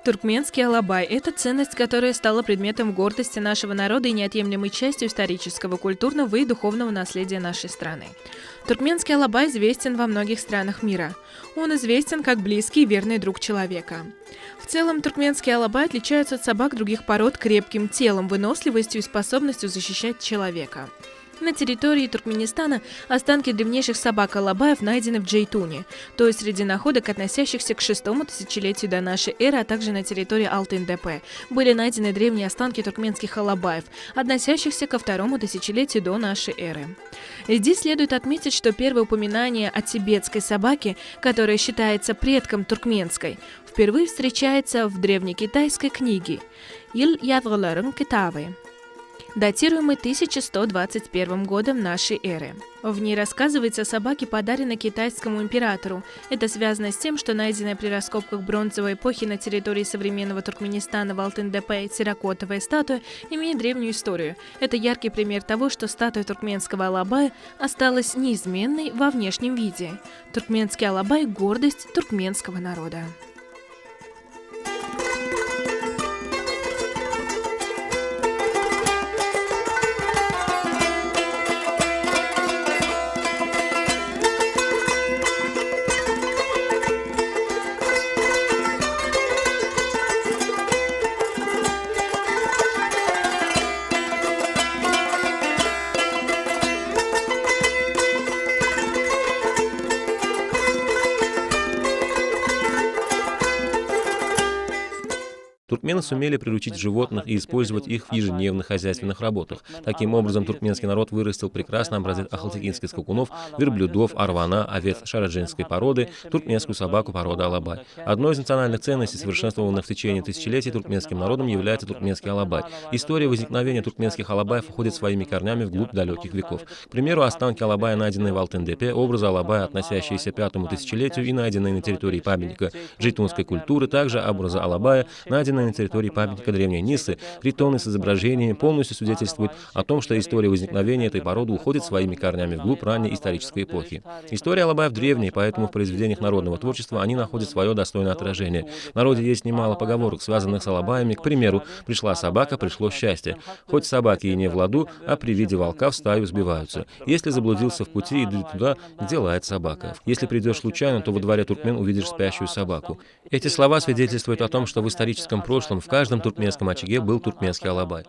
Туркменский алабай – это ценность, которая стала предметом гордости нашего народа и неотъемлемой частью исторического, культурного и духовного наследия нашей страны. Туркменский алабай известен во многих странах мира. Он известен как близкий и верный друг человека. В целом, туркменские алабай отличаются от собак других пород крепким телом, выносливостью и способностью защищать человека. На территории Туркменистана останки древнейших собак-алабаев найдены в Джейтуне, то есть среди находок, относящихся к 6-му тысячелетию до нашей эры, а также на территории Алтын-Депе. Были найдены древние останки туркменских алабаев, относящихся ко 2-му тысячелетию до нашей эры. Здесь следует отметить, что первое упоминание о тибетской собаке, которая считается предком туркменской, впервые встречается в древнекитайской книге «Ил Ядгаларым Китавы», датируемый 1121 годом нашей эры. В ней рассказывается о собаке, подаренной китайскому императору. Это связано с тем, что найденная при раскопках бронзовой эпохи на территории современного Туркменистана в Алтын-Депе терракотовая статуя имеет древнюю историю. Это яркий пример того, что статуя туркменского алабая осталась неизменной во внешнем виде. Туркменский алабай – гордость туркменского народа. Туркмены сумели приручить животных и использовать их в ежедневных хозяйственных работах. Таким образом, туркменский народ вырастил прекрасный образец ахалтекинских скакунов, верблюдов, арвана, овец шараджинской породы, туркменскую собаку породы алабай. Одной из национальных ценностей, совершенствованных в течение тысячелетий туркменским народом, является туркменский алабай. История возникновения туркменских алабаев уходит своими корнями вглубь далеких веков. К примеру, останки алабая, найденные в Алтын-Депе, образы алабая, относящиеся к 5-му тысячелетию и найденные на территории памятника джейтунской культуры, также образы алабая, найденные на территории памятника древней Нисы, ритоны с изображениями полностью свидетельствуют о том, что история возникновения этой породы уходит своими корнями вглубь ранней исторической эпохи. История алабаев древняя, поэтому в произведениях народного творчества они находят свое достойное отражение. В народе есть немало поговорок, связанных с алабаями. К примеру, «пришла собака, пришло счастье». Хоть собаки и не в ладу, а при виде волка в стаю сбиваются. Если заблудился в пути, иди туда, где лает собака. Если придешь случайно, то во дворе туркмен увидишь спящую собаку. Эти слова свидетельствуют о том, что в историческом прошлом в каждом туркменском очаге был туркменский алабай.